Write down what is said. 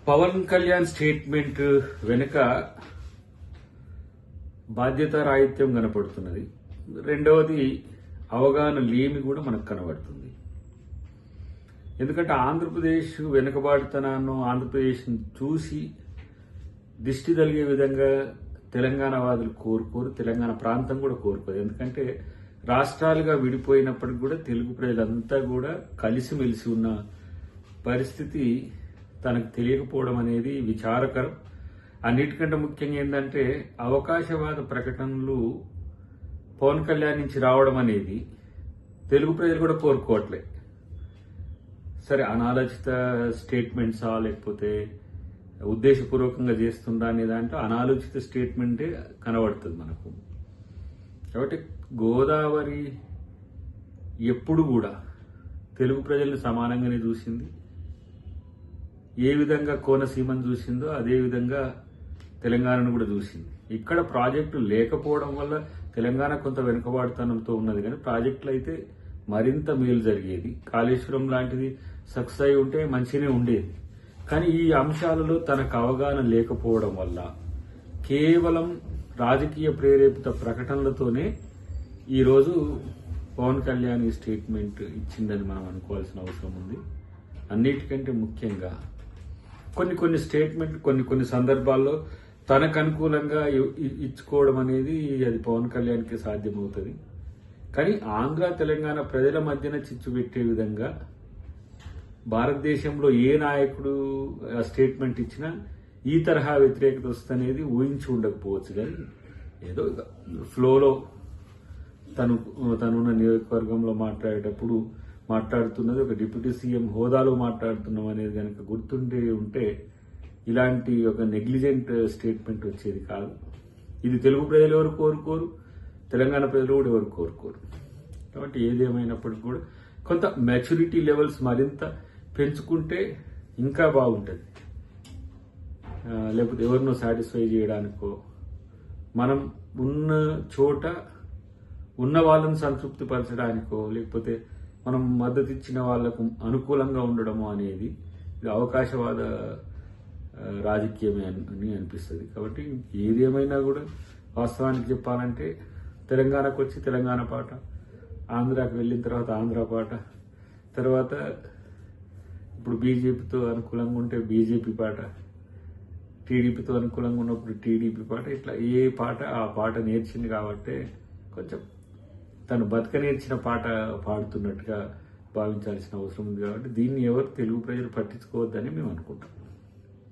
Pawan Kalyan statement వెనుక బాధ్యతారాహిత్యం కనపడుతున్నది. రెండవది అవగాహన లేమి కూడా మనకు కనబడుతుంది. ఎందుకంటే ఆంధ్రప్రదేశ్ వెనుకబాటుతనాన్ని ఆంధ్రప్రదేశ్ చూసి దిష్టి తగిలే విధంగా తెలంగాణ వాదులు కోరుకోరు, తెలంగాణ ప్రాంతం కూడా కోరుకోరు. ఎందుకంటే రాష్ట్రాలుగా విడిపోయినప్పటికి కూడా తెలుగు ప్రజలంతా కూడా కలిసిమెలిసి ఉన్న పరిస్థితి తనకు తెలియకపోవడం అనేది విచారకరం. అన్నిటికంటే ముఖ్యంగా ఏంటంటే అవకాశవాద ప్రకటనలు పవన్ కళ్యాణ్ నుంచి రావడం అనేది తెలుగు ప్రజలు కూడా కోరుకోవట్లే. సరే, అనాలోచిత స్టేట్మెంట్సా లేకపోతే ఉద్దేశపూర్వకంగా చేస్తుందా అనే దాంట్లో అనాలోచిత స్టేట్మెంటే కనబడుతుంది మనకు. కాబట్టి గోదావరి ఎప్పుడు కూడా తెలుగు ప్రజల్ని సమానంగానే చూసింది. ఏ విధంగా కోనసీమను చూసిందో అదే విధంగా తెలంగాణను కూడా చూసింది. ఇక్కడ ప్రాజెక్టు లేకపోవడం వల్ల తెలంగాణ కొంత వెనుకబాటుతనంతో ఉన్నది, కానీ ప్రాజెక్టులు అయితే మరింత మేలు జరిగేది. కాళేశ్వరం లాంటిది సక్సెస్ అయి ఉంటే మంచిగానే ఉండేది. కానీ ఈ అంశాలలో తనకు అవగాహన లేకపోవడం వల్ల కేవలం రాజకీయ ప్రేరేపిత ప్రకటనలతోనే ఈరోజు పవన్ కళ్యాణ్ ఈ స్టేట్మెంట్ ఇచ్చిందని మనం అనుకోవాల్సిన అవసరం ఉంది. అన్నిటికంటే ముఖ్యంగా కొన్ని స్టేట్మెంట్ కొన్ని సందర్భాల్లో తనకు అనుకూలంగా ఇచ్చుకోవడం అనేది అది పవన్ కళ్యాణ్కి సాధ్యమవుతుంది. కానీ ఆంధ్ర తెలంగాణ ప్రజల మధ్యన చిచ్చు పెట్టే విధంగా భారతదేశంలో ఏ నాయకుడు స్టేట్మెంట్ ఇచ్చినా ఈ తరహా వ్యతిరేకత వస్తుందనేది ఊహించి ఉండకపోవచ్చు. కానీ ఏదో ఫ్లోలో తనున్న నియోజకవర్గంలో మాట్లాడేటప్పుడు మాట్లాడుతున్నది ఒక డిప్యూటీ సీఎం హోదాలో మాట్లాడుతున్నాం అనేది కనుక గుర్తుండే ఉంటే ఇలాంటి ఒక నెగ్లిజెంట్ స్టేట్మెంట్ వచ్చేది కాదు. ఇది తెలుగు ప్రజలు ఎవరు కోరుకోరు, తెలంగాణ ప్రజలు కూడా ఎవరు కోరుకోరు. కాబట్టి ఏదేమైనప్పటికీ కూడా కొంత మెచ్యూరిటీ లెవెల్స్ మరింత పెంచుకుంటే ఇంకా బాగుంటుంది. లేకపోతే ఎవరినో సాటిస్ఫై చేయడానికో, మనం ఉన్న చోట ఉన్న వాళ్ళని సంతృప్తి పరచడానికో, లేకపోతే మనం మద్దతు ఇచ్చిన వాళ్లకు అనుకూలంగా ఉండడము అనేది ఇది అవకాశవాద రాజకీయమే అని అనిపిస్తుంది. కాబట్టి ఏదేమైనా కూడా వాస్తవానికి చెప్పాలంటే తెలంగాణకు వచ్చి తెలంగాణ పాట, ఆంధ్రాకి వెళ్ళిన తర్వాత ఆంధ్ర పాట, తర్వాత ఇప్పుడు బీజేపీతో అనుకూలంగా ఉంటే బీజేపీ పాట, టీడీపీతో అనుకూలంగా ఉన్నప్పుడు టీడీపీ పాట, ఇట్లా ఏ పాట ఆ పాట నేర్చింది కాబట్టి కొంచెం తను బతక నేర్చిన పాట పాడుతున్నట్టుగా భావించాల్సిన అవసరం ఉంది. కాబట్టి దీన్ని ఎవరు తెలుగు ప్రజలు పట్టించుకోవద్దని మేము అనుకుంటాం.